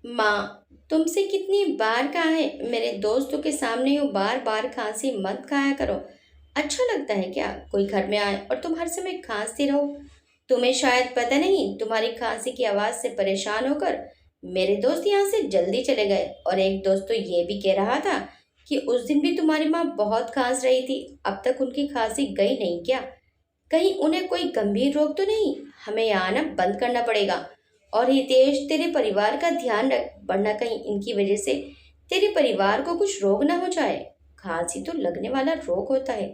माँ, तुमसे कितनी बार कहा है मेरे दोस्तों के सामने यूँ बार बार खांसी मत खाया करो। अच्छा लगता है क्या कोई घर में आए और तुम हर समय खांसती रहो? तुम्हें शायद पता नहीं, तुम्हारी खांसी की आवाज़ से परेशान होकर मेरे दोस्त यहाँ से जल्दी चले गए। और एक दोस्त तो ये भी कह रहा था कि उस दिन भी तुम्हारी माँ बहुत खांस रही थी। अब तक उनकी खांसी गई नहीं क्या? कहीं उन्हें कोई गंभीर रोग तो नहीं? हमें यहाँ आना बंद करना पड़ेगा। और हितेश, तेरे परिवार का ध्यान रख, वरना कहीं इनकी वजह से तेरे परिवार को कुछ रोग ना हो जाए। खांसी तो लगने वाला रोग होता है।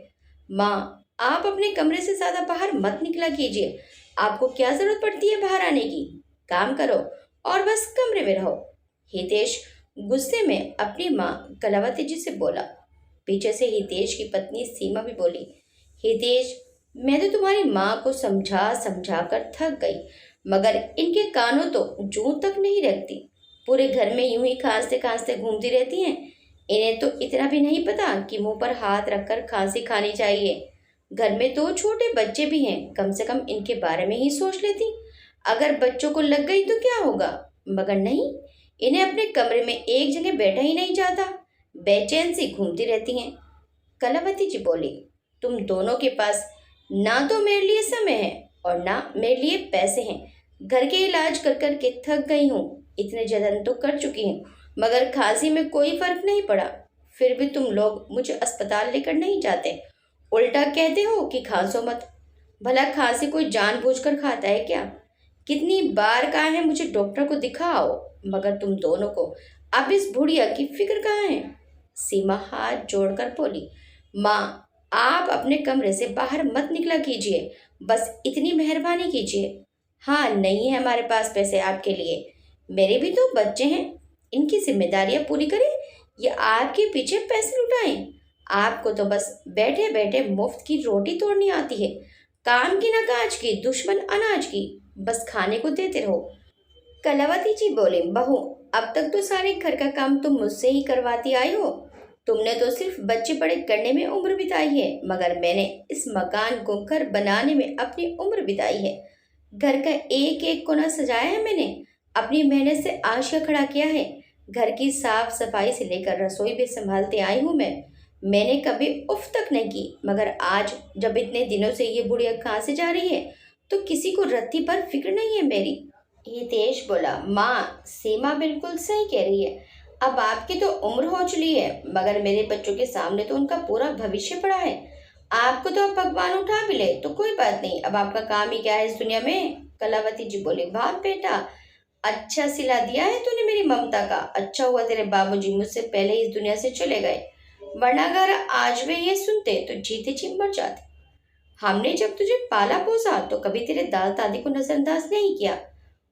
माँ, आप अपने कमरे से ज्यादा बाहर मत निकला कीजिए। आपको क्या जरूरत पड़ती है बाहर आने की? काम करो और बस कमरे में रहो। हितेश गुस्से में अपनी माँ कलावती जी से बोला। पीछे से हितेश की पत्नी सीमा भी बोली, हितेश, मैं तो तुम्हारी माँ को समझा समझा कर थक गई, मगर इनके कानों तो जूं तक नहीं रखती। पूरे घर में यूं ही खांसते खांसते घूमती रहती हैं। इन्हें तो इतना भी नहीं पता कि मुंह पर हाथ रखकर खांसी खानी चाहिए। घर में दो छोटे बच्चे भी हैं, कम से कम इनके बारे में ही सोच लेती। अगर बच्चों को लग गई तो क्या होगा? मगर नहीं, इन्हें अपने कमरे में एक जगह बैठा ही नहीं जाता। बेचैन सी घूमती रहती हैं। कलावती जी बोली, तुम दोनों के पास ना तो मेरे लिए समय है और ना मेरे लिए पैसे हैं। घर के इलाज कर कर के थक गई हूँ। इतने जतन तो कर चुकी हूँ, मगर खांसी में कोई फर्क नहीं पड़ा। फिर भी तुम लोग मुझे अस्पताल लेकर नहीं जाते। उल्टा कहते हो कि खांसो मत। भला खांसी कोई जानबूझकर खाता है क्या? कितनी बार कहा है मुझे डॉक्टर को दिखाओ, मगर तुम दोनों को अब इस बुढ़िया की फिक्र कहाँ है? सीमा हाथ जोड़कर बोली, माँ, आप अपने कमरे से बाहर मत निकला कीजिए। बस इतनी मेहरबानी कीजिए। हाँ, नहीं है हमारे पास पैसे आपके लिए। मेरे भी तो बच्चे हैं, इनकी जिम्मेदारियां पूरी करें या आपके पीछे पैसे लुटाएं? आपको तो बस बैठे बैठे मुफ्त की रोटी तोड़नी आती है। काम की ना काज की, दुश्मन अनाज की, बस खाने को देते रहो। कलावती जी बोले, बहू, अब तक तो सारे घर का काम तुम मुझसे ही करवाती आई हो। तुमने तो सिर्फ बच्चे बड़े करने में उम्र बिताई है, मगर मैंने इस मकान को घर बनाने में अपनी उम्र बिताई है। घर का एक एक कोना सजाया है मैंने, अपनी मेहनत से आशिया खड़ा किया है। घर की साफ सफाई से लेकर रसोई भी संभालते आई हूँ मैं। मैंने कभी उफ तक नहीं की, मगर आज जब इतने दिनों से ये बुढ़िया कहाँ से जा रही है तो किसी को रत्ती पर फिक्र नहीं है मेरी। हितेश बोला, माँ, सीमा बिल्कुल सही कह रही है। अब आपकी तो उम्र हो चली है, मगर मेरे बच्चों के सामने तो उनका पूरा भविष्य पड़ा है। आपको तो अब भगवान उठा भी ले तो कोई बात नहीं, अब आपका काम ही क्या है इस दुनिया में? कलावती जी बोले, वाह बेटा, अच्छा सिला दिया है तूने मेरी ममता का। अच्छा हुआ तेरे बाबूजी मुझसे पहले इस दुनिया से चले गए, वरना अगर आज वे ये सुनते तो जीते जी मर जाते। हमने जब तुझे पाला पोसा तो कभी तेरे दादा दादी को नजरअंदाज नहीं किया।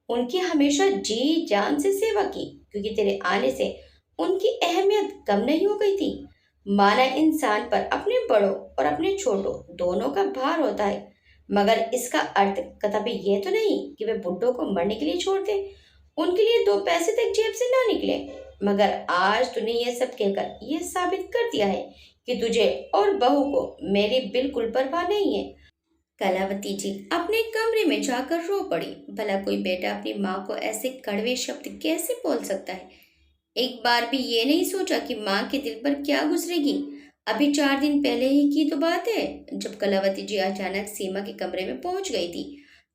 उनकी हमेशा जी जान से सेवा की, क्योंकि तेरे आने से उनकी अहमियत कम नहीं हो गई थी। माना इंसान पर अपने बड़ों और अपने छोटों दोनों का भार होता है, मगर इसका अर्थ कतई ये तो नहीं कि वे बुड्ढों को मरने के लिए छोड़ दे, उनके लिए दो पैसे तक जेब से ना निकले। मगर आज तूने ये सब कहकर ये साबित कर दिया है कि तुझे और बहू को मेरी बिल्कुल परवाह नहीं है। कलावती जी अपने कमरे में जाकर रो पड़ी। भला कोई बेटा अपनी माँ को ऐसे कड़वे शब्द कैसे बोल सकता है? एक बार भी ये नहीं सोचा कि माँ के दिल पर क्या गुजरेगी। अभी 4 दिन पहले ही की तो बात है, जब कलावती जी अचानक सीमा के कमरे में पहुंच गई थी।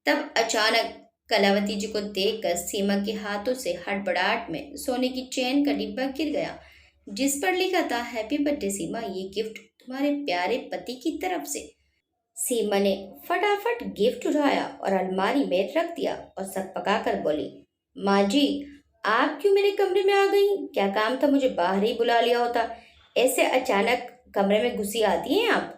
तब अचानक कलावती जी को देखकर सीमा के हाथों से हड़बड़ाहट में सोने की चैन का डिब्बा गिर गया, जिस पर लिखा था, हैप्पी बर्थडे सीमा, ये गिफ्ट तुम्हारे प्यारे पति की तरफ से। सीमा ने फटाफट गिफ्ट उठाया और अलमारी में रख दिया और सकपका बोली, माँ जी, आप क्यों मेरे कमरे में आ गई? क्या काम था? मुझे बाहर ही बुला लिया होता। ऐसे अचानक कमरे में घुसी आती हैं आप?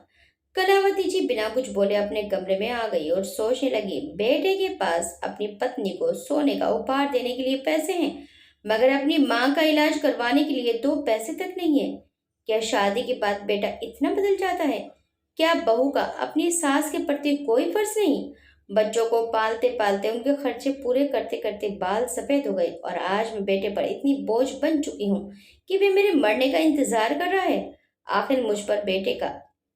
कलावती जी बिना कुछ बोले अपने कमरे में आ गई और सोचने लगी, बेटे के पास अपनी पत्नी को सोने का उपहार देने के लिए पैसे हैं, मगर अपनी माँ का इलाज करवाने के लिए दो पैसे तक नहीं है। क्या शादी के बाद बेटा इतना बदल जाता है? क्या बहू का अपनी सास के प्रति कोई फर्ज नहीं? बच्चों को पालते पालते उनके खर्चे पूरे करते करते बाल सफेद हो गए और आज मैं बेटे पर इतनी बोझ बन चुकी हूँ कि वे मेरे मरने का इंतजार कर रहा है। आखिर मुझ पर बेटे का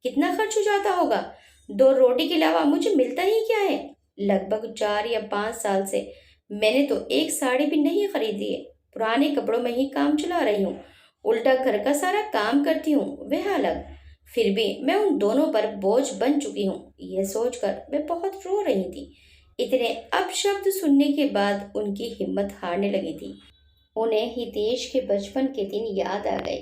कितना खर्च हो जाता होगा? दो रोटी के अलावा मुझे मिलता ही क्या है? लगभग 4 या 5 साल से मैंने तो एक साड़ी भी नहीं खरीदी है। पुराने कपड़ों में ही काम चला रही हूँ, उल्टा घर का सारा काम करती हूँ, वह अलग। फिर भी मैं उन दोनों पर बोझ बन चुकी हूँ, यह सोचकर मैं बहुत रो रही थी। इतने अपशब्द सुनने के बाद उनकी हिम्मत हारने लगी थी। उन्हें हितेश के बचपन के दिन याद आ गए।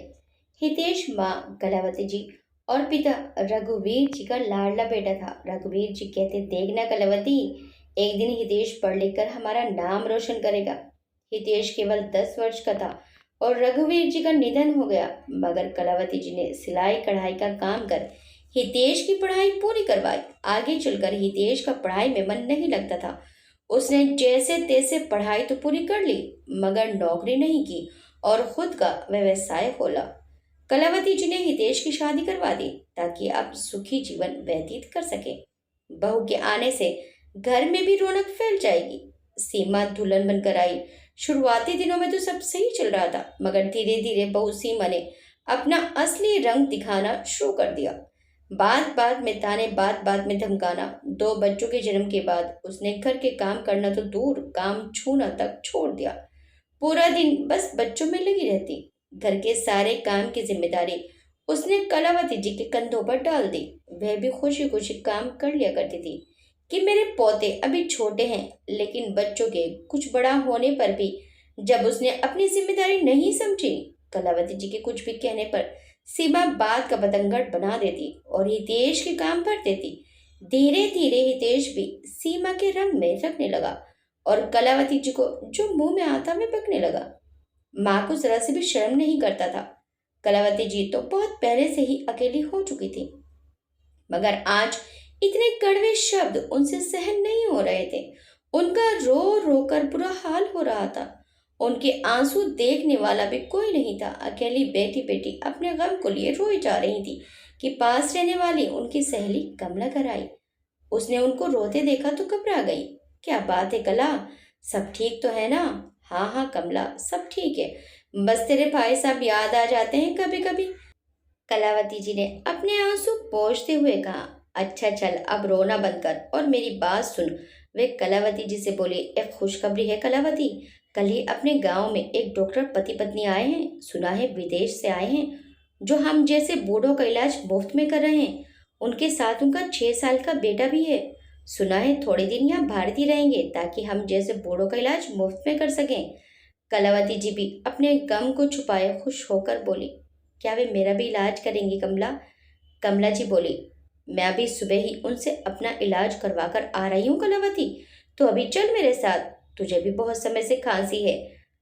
हितेश माँ कलावती जी और पिता रघुवीर जी का लाडला बेटा था। रघुवीर जी कहते, देखना कलावती, एक दिन हितेश पढ़ लिख कर हमारा नाम रोशन करेगा। हितेश केवल 10 वर्ष का था और रघुवीर जी का निधन हो गया, मगर कलावती जी ने सिलाई कढ़ाई का काम कर हितेश की पढ़ाई पूरी करवाई। आगे चलकर हितेश का पढ़ाई में मन नहीं लगता था। उसने जैसे तैसे पढ़ाई तो पूरी कर ली, मगर नौकरी नहीं की और खुद का व्यवसाय खोला। कलावती जी ने हितेश की शादी करवा दी ताकि अब सुखी जीवन व्यतीत कर सके। बहू के आने से घर में भी रौनक फैल जाएगी। सीमा दुल्हन बनकर आई। शुरुआती दिनों में तो सब सही चल रहा था, मगर धीरे धीरे बहू सीमा ने अपना असली रंग दिखाना शुरू कर दिया। बात बात में ताने, बात बात में धमकाना। 2 बच्चों के जन्म के बाद उसने घर के काम करना तो दूर, काम छूना तक छोड़ दिया। पूरा दिन बस बच्चों में लगी रहती। घर के सारे काम की जिम्मेदारी उसने कलावती जी के कंधों पर डाल दी। वह भी खुशी खुशी काम कर लिया करती थी कि मेरे पोते अभी छोटे हैं, लेकिन बच्चों के कुछ बड़ा होने पर भी जब उसने अपनी जिम्मेदारी नहीं समझी, कलावती जी के कुछ भी कहने पर सीमा बात का बतंगड़ बना देती और हितेश के काम भर देती। धीरे धीरे हितेश भी सीमा के रंग में रखने लगा और कलावती जी को जो मुंह में आता वह बकने लगा। माँ को जरा से भी शर्म नहीं करता था। कलावती जी तो बहुत पहले से ही अकेली हो चुकी थी, मगर आज इतने कड़वे शब्द उनसे सहन नहीं हो रहे थे। उनका रो रो कर बुरा हाल हो रहा था। उनके आंसू देखने वाला भी कोई नहीं था। अकेली बैठी बैठी अपने गम को लिए रोई जा रही थी कि पास रहने वाली उनकी सहेली कमला घर आई। उसने उनको रोते देखा तो घबरा गई। क्या बात है कला, सब ठीक तो है ना? हाँ हाँ कमला, सब ठीक है, बस तेरे भाई साहब याद आ जाते हैं कभी कभी। कलावती जी ने अपने आंसू पोंछते हुए कहा। अच्छा चल, अब रोना बंद कर और मेरी बात सुन। वे कलावती जी से बोली, एक खुशखबरी है कलावती, कल ही अपने गांव में एक डॉक्टर पति पत्नी आए हैं। सुना है विदेश से आए हैं, जो हम जैसे बूढ़ों का इलाज मुफ्त में कर रहे हैं। उनके साथ उनका 6 साल का बेटा भी है। सुना है थोड़े दिन यहाँ भारत ही रहेंगे ताकि हम जैसे बूढ़ों का इलाज मुफ्त में कर सकें। कलावती जी भी अपने गम को छुपाए खुश होकर बोली, क्या वे मेरा भी इलाज करेंगी कमला? कमला जी बोली, मैं अभी सुबह ही उनसे अपना इलाज करवा कर आ रही हूँ कलावती, तो अभी चल मेरे साथ, तुझे भी बहुत समय से खांसी है।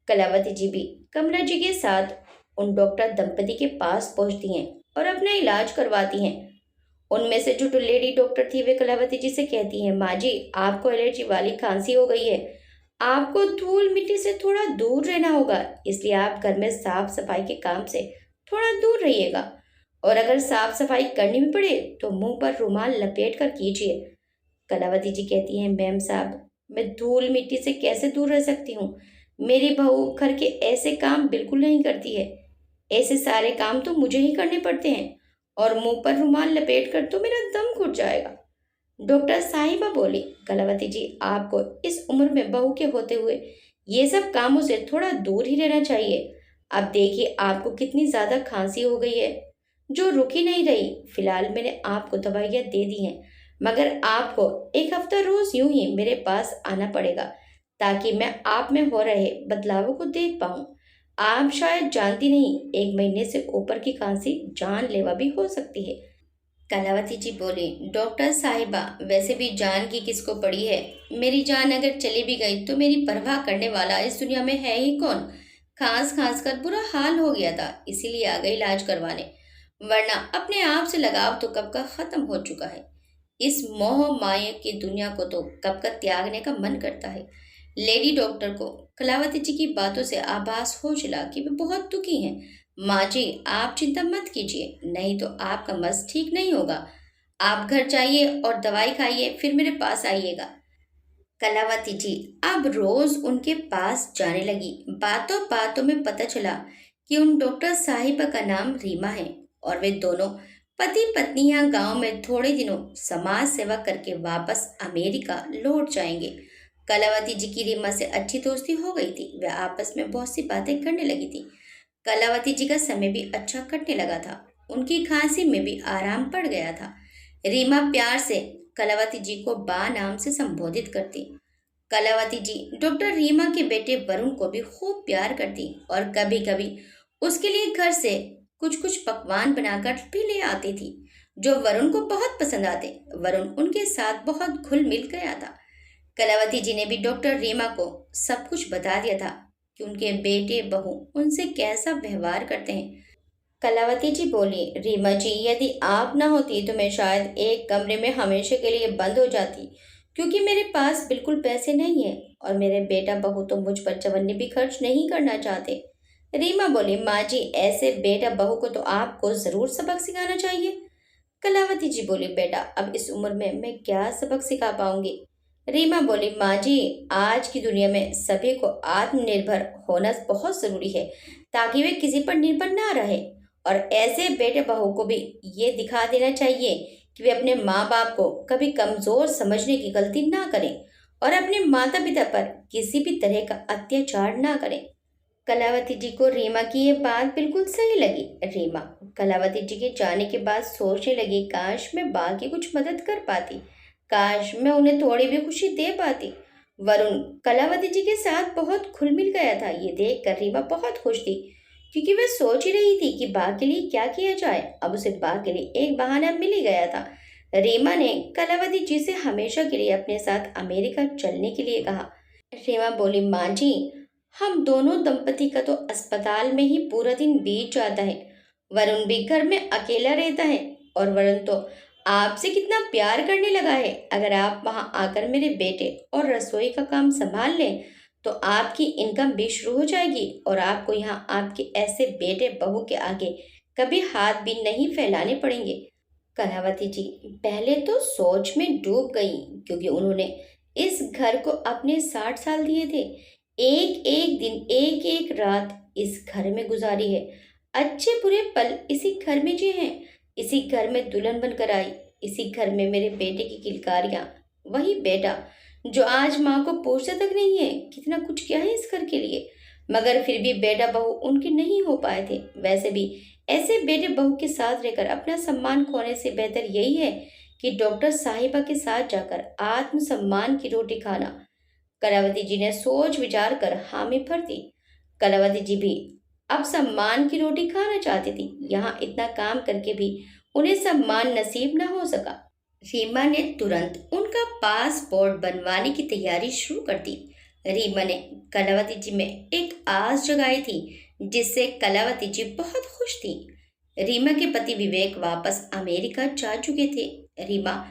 कलावती जी भी कमला जी के साथ उन डॉक्टर दंपति के पास पहुंचती हैं और अपना इलाज करवाती हैं। उनमें से जो लेडी डॉक्टर थी वे कलावती जी से कहती हैं, माँ जी आपको एलर्जी वाली खांसी हो गई है, आपको धूल मिट्टी से थोड़ा दूर रहना होगा, इसलिए आप घर में साफ सफाई के काम से थोड़ा दूर रहिएगा और अगर साफ सफाई करनी भी पड़े तो मुंह पर रुमाल लपेट कर कीजिए। कलावती जी कहती हैं, मैम साहब मैं धूल मिट्टी से कैसे दूर रह सकती हूँ? मेरी बहू घर के ऐसे काम बिल्कुल नहीं करती है। ऐसे सारे काम तो मुझे ही करने पड़ते हैं और मुंह पर रुमाल लपेट कर तो मेरा दम घुट जाएगा। डॉक्टर साहिबा बोली, कलावती जी आपको इस उम्र में बहू के होते हुए ये सब कामों से थोड़ा दूर ही रहना चाहिए। अब देखिए आपको कितनी ज़्यादा खांसी हो गई है जो रुक ही नहीं रही। फिलहाल मैंने आपको दवाइयाँ दे दी हैं, मगर आपको एक हफ्ता रोज यूं ही मेरे पास आना पड़ेगा ताकि मैं आप में हो रहे बदलावों को देख पाऊँ। आप शायद जानती नहीं, 1 महीने से ऊपर की खांसी जानलेवा भी हो सकती है। कलावती जी बोली, डॉक्टर साहिबा वैसे भी जान की किसको पड़ी है? मेरी जान अगर चली भी गई तो मेरी परवाह करने वाला इस दुनिया में है ही कौन? खांस खांस कर बुरा हाल हो गया था, इसीलिए आ गई इलाज करवाने, वरना अपने आप से लगाव तो कब का खत्म हो चुका है। इस मोह माया की दुनिया को तो कब का त्यागने का मन करता है। लेडी डॉक्टर को कलावती जी की बातों से आभास हो चला कि वे बहुत दुखी हैं। माँ जी आप चिंता मत कीजिए, नहीं तो आपका मस ठीक नहीं होगा। आप घर जाइए और दवाई खाइए, फिर मेरे पास आइएगा। कलावती जी अब रोज उनके पास जाने लगी। बातों बातों में पता चला कि उन डॉक्टर साहिबा का नाम रीमा है और वे दोनों पति पत्नी यहाँ गांव में थोड़े दिनों समाज सेवा करके वापस अमेरिका लौट जाएंगे। कलावती जी की रीमा से अच्छी दोस्ती हो गई थी। वे आपस में बहुत सी बातें करने लगी थी। कलावती जी का समय भी अच्छा कटने लगा था। उनकी खांसी में भी आराम पड़ गया था। रीमा प्यार से कलावती जी को बा नाम से संबोधित करती। कलावती जी डॉक्टर रीमा के बेटे वरुण को भी खूब प्यार करती और कभी कभी उसके लिए घर से कुछ कुछ पकवान बनाकर भी ले आती थी, जो वरुण को बहुत पसंद आते। वरुण उनके साथ बहुत घुल मिल गया था। कलावती जी ने भी डॉक्टर रीमा को सब कुछ बता दिया था कि उनके बेटे बहू उनसे कैसा व्यवहार करते हैं। कलावती जी बोली, रीमा जी, यदि आप ना होती तो मैं शायद एक कमरे में हमेशा के लिए बंद हो जाती, क्योंकि मेरे पास बिल्कुल पैसे नहीं है और मेरे बेटा बहू तो मुझ पर चवन्नी भी खर्च नहीं करना चाहते। रीमा बोली, माँ जी, ऐसे बेटा बहू को तो आपको जरूर सबक सिखाना चाहिए। कलावती जी बोली, बेटा, अब इस उम्र में मैं क्या सबक सिखा पाऊंगी। रीमा बोली, माँ जी, आज की दुनिया में सभी को आत्मनिर्भर होना बहुत जरूरी है, ताकि वे किसी पर निर्भर ना रहे। और ऐसे बेटे बहू को भी ये दिखा देना चाहिए कि वे अपने माँ बाप को कभी कमजोर समझने की गलती ना करें और अपने माता पिता पर किसी भी तरह का अत्याचार ना करें। कलावती जी को रीमा की ये बात बिल्कुल सही लगी। रीमा कलावती जी के जाने के बाद सोचने लगी, काश मैं बा की कुछ मदद कर पाती, काश मैं उन्हें थोड़ी भी खुशी दे पाती। वरुण कलावती जी के साथ बहुत घुल मिल गया था। ये देख कर रीमा बहुत खुश थी, क्योंकि वह सोच ही रही थी कि बा के लिए क्या किया जाए। अब उसे बा के लिए एक बहाना मिल ही गया था। रीमा ने कलावती जी से हमेशा के लिए अपने साथ अमेरिका चलने के लिए कहा। रीमा बोली, माँ जी, हम दोनों दंपति का तो अस्पताल में ही पूरा दिन बीत जाता है। वरुण भी घर में अकेला रहता है और वरुण तो आपसे कितना प्यार करने लगा है। अगर आप वहां आकर मेरे बेटे और रसोई का काम संभाल लें तो आपकी इनकम भी शुरू हो जाएगी और आपको यहाँ आपके ऐसे बेटे बहू के आगे कभी हाथ भी नहीं फैलाने पड़ेंगे। कलावती जी पहले तो सोच में डूब गई, क्योंकि उन्होंने इस घर को अपने 60 साल दिए थे। एक एक दिन एक एक रात इस घर में गुजारी है। अच्छे बुरे पल इसी घर में जिए हैं। इसी घर में दुल्हन बनकर आई। इसी घर में मेरे बेटे की किलकारियां। वही बेटा जो आज माँ को पूछता तक नहीं है कितना कुछ किया है इस घर के लिए, मगर फिर भी बेटा बहू उनके नहीं हो पाए थे। वैसे भी ऐसे बेटे बहू के साथ रहकर अपना सम्मान खोने से बेहतर यही है कि डॉक्टर साहिबा के साथ जाकर आत्मसम्मान की रोटी खाना। कलावती जी ने सोच विचार कर हामी भर दी। कलावती जी भी अब सम्मान की रोटी खाना चाहती थी। यहाँ इतना काम करके भी उन्हें सम्मान नसीब न हो सका। रीमा ने तुरंत उनका पासपोर्ट बनवाने की तैयारी शुरू कर दी। रीमा ने कलावती जी में एक आस जगाई थी, जिससे कलावती जी बहुत खुश थी। रीमा के पति विवेक वापस अमेरिका जा चुके थे। रीमा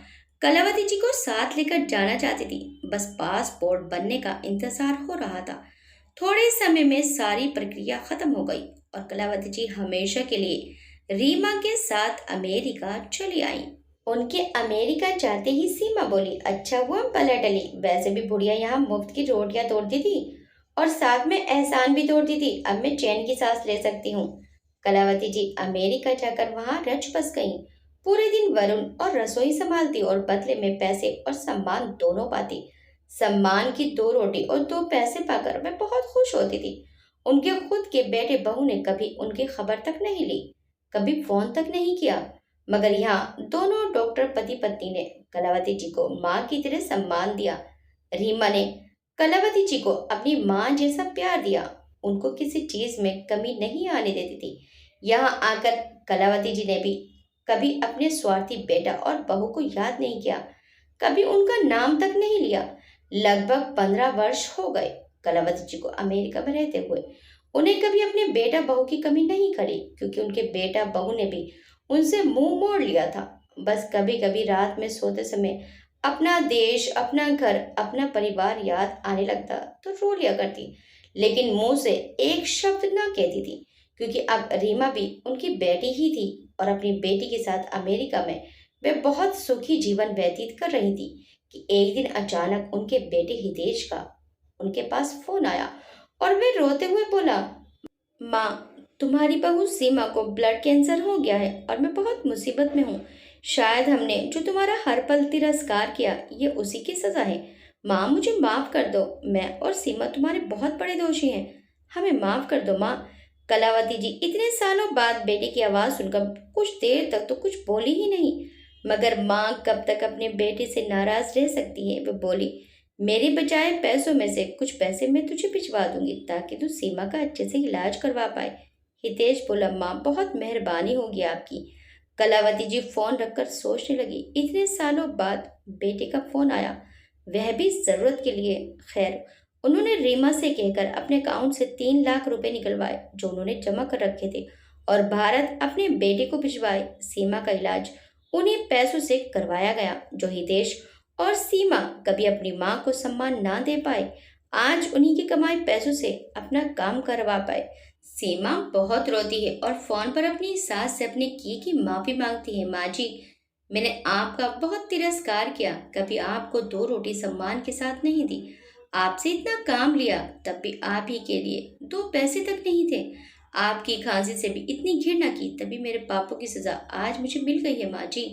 कलावती जी को साथ लेकर जाना चाहती थी। बस पासपोर्ट बनने का इंतजार हो रहा था। थोड़े समय में सारी प्रक्रिया खत्म हो गई और कलावती जी हमेशा के लिए रीमा के साथ अमेरिका चली आई। उनके अमेरिका जाते ही सीमा बोली, अच्छा हुआ हम पलट डली। वैसे भी बुढ़िया यहाँ मुफ्त की रोटियां तोड़ती थी और साथ में एहसान भी तोड़ती थी। अब मैं चैन की सांस ले सकती हूँ। कलावती जी अमेरिका जाकर वहां रच बस गईं। पूरे दिन वरुण और रसोई संभालती और बदले में पैसे और सम्मान दोनों पाती। सम्मान की 2 रोटी और 2 पैसे पाकर मैं बहुत खुश होती थी। उनके खुद के बेटे बहू ने कभी उनकी खबर तक नहीं ली, कभी फोन तक नहीं किया। मगर यहाँ दोनों डॉक्टर पति पत्नी ने कलावती जी को माँ की तरह सम्मान दिया। रीमा ने कलावती जी को अपनी माँ जैसा प्यार दिया। उनको किसी चीज में कमी नहीं आने देती थी। यहाँ आकर कलावती जी ने भी कभी अपने स्वार्थी बेटा और बहू को याद नहीं किया, कभी उनका नाम तक नहीं लिया। लगभग 15 वर्ष हो गए कलावती जी को अमेरिका में रहते हुए। उन्हें कभी अपने बेटा बहू की कमी नहीं खली, क्योंकि उनके बेटा बहू ने भी उनसे मुंह मोड़ लिया था। बस कभी कभी रात में सोते समय अपना देश, अपना घर, अपना परिवार याद आने लगता तो रो लिया करती, लेकिन मुंह से एक शब्द ना कहती थी, क्योंकि अब रीमा भी उनकी बेटी ही थी और अपनी बेटी के साथ अमेरिका में वे बहुत सुखी जीवन व्यतीत कर रही थी कि एक दिन अचानक उनके बेटे हितेश का उनके पास फोन आया और वे रोते हुए बोला, माँ, तुम्हारी बहू सीमा को ब्लड कैंसर हो गया है और मैं बहुत मुसीबत में हूँ। शायद हमने जो तुम्हारा हर पल तिरस्कार किया, ये उसी की सजा है। माँ मुझे माफ कर दो, मैं और सीमा तुम्हारे बहुत बड़े दोषी हैं। हमें माफ कर दो माँ। कलावती जी इतने सालों बाद बेटे की आवाज़ सुनकर कुछ देर तक तो कुछ बोली ही नहीं। मगर माँ कब तक अपने बेटे से नाराज रह सकती है। वो बोली, मेरे बचाए पैसों में से कुछ पैसे मैं तुझे भिजवा दूंगी ताकि तू सीमा का अच्छे से इलाज करवा पाए। हितेश बोला, माँ बहुत मेहरबानी होगी आपकी। कलावती जी फोन रखकर सोचने लगी। इतने सालों बाद बेटे का फोन आया, वह भी जरूरत के लिए। खैर, उन्होंने रीमा से कहकर अपने अकाउंट से 3 लाख रुपए निकलवाए जो उन्होंने जमा कर रखे थे और भारत अपने बेटे को भिजवाए। सीमा का इलाज उन्हीं पैसों से करवाया गया जो हितेश और सीमा कभी अपनी माँ को सम्मान ना दे पाए, आज उन्हीं की कमाई पैसों से अपना काम करवा पाए। सीमा बहुत रोती है और फोन पर अपनी सास से अपने किए की माफी मांगती है। माँ जी, मैंने आपका बहुत तिरस्कार किया, कभी आपको 2 रोटी सम्मान के साथ नहीं दी। आपसे इतना काम लिया तब भी आप ही के लिए 2 पैसे तक नहीं थे। आपकी खांसी से भी इतनी घृणा की तभी मेरे पापों की सजा आज मुझे मिल गई है। माँ जी,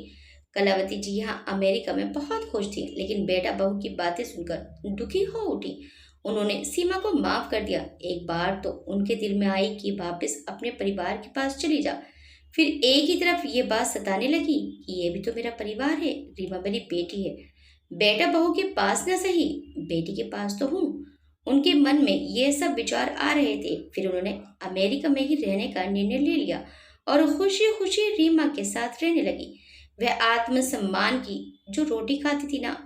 कलावती जी यहाँ अमेरिका में बहुत खुश थी, लेकिन बेटा बहू की बातें सुनकर दुखी हो उठी। उन्होंने सीमा को माफ कर दिया। एक बार तो उनके दिल में आई कि वापस अपने परिवार के पास चली जा। फिर एक ही तरफ ये बात सताने लगी कि ये भी तो मेरा परिवार है, रीमा मेरी बेटी है। बेटा बहू के पास न सही, बेटी के पास तो हूँ। उनके मन में ये सब विचार आ रहे थे। फिर उन्होंने अमेरिका में ही रहने का निर्णय ले लिया और खुशी खुशी रीमा के साथ रहने लगी। वह आत्मसम्मान की जो रोटी खाती थी ना,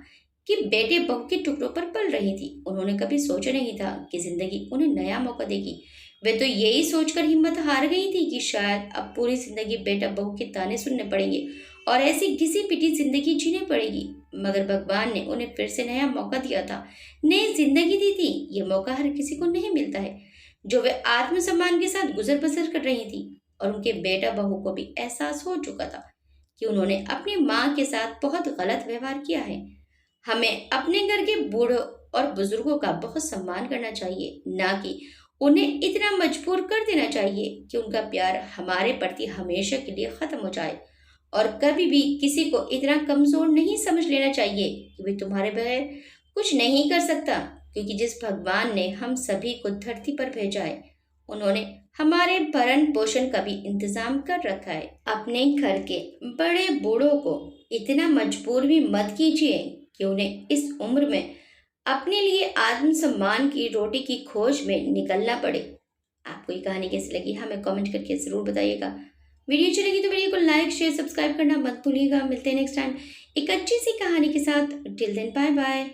कि बेटे बहू के टुकड़ों पर पल रही थी। उन्होंने कभी सोचा नहीं था कि जिंदगी उन्हें नया मौका देगी। वे तो यही सोचकर हिम्मत हार गई थी कि शायद अब पूरी जिंदगी बेटा बहू के ताने सुनने पड़ेंगे और ऐसी घिसी पिटी जिंदगी जीने पड़ेगी। मगर भगवान ने उन्हें फिर से नया मौका दिया था, नई जिंदगी दी थी। ये मौका हर किसी को नहीं मिलता है। जो वे आत्मसम्मान के साथ गुजर बसर कर रही थी और उनके बेटा बहू को भी एहसास हो चुका था कि उन्होंने अपनी माँ के साथ बहुत गलत व्यवहार किया है। हमें अपने घर के बूढ़ों और बुजुर्गों का बहुत सम्मान करना चाहिए, ना कि उन्हें इतना मजबूर कर देना चाहिए कि उनका प्यार हमारे प्रति हमेशा के लिए खत्म हो जाए। और कभी भी किसी को इतना कमजोर नहीं समझ लेना चाहिए कि वे तुम्हारे बगैर कुछ नहीं कर सकता, क्योंकि जिस भगवान ने हम सभी को धरती पर भेजा है, उन्होंने हमारे भरण पोषण का भी इंतजाम कर रखा है। अपने घर के बड़े बूढ़ों को इतना मजबूर भी मत कीजिए कि उन्हें इस उम्र में अपने लिए आत्मसम्मान की रोटी की खोज में निकलना पड़े। आपको ये कहानी कैसी लगी हमें कमेंट करके ज़रूर बताइएगा। वीडियो अच्छी लगी तो वीडियो को लाइक शेयर सब्सक्राइब करना मत भूलिएगा। मिलते हैं नेक्स्ट टाइम एक अच्छी सी कहानी के साथ। Till then bye bye.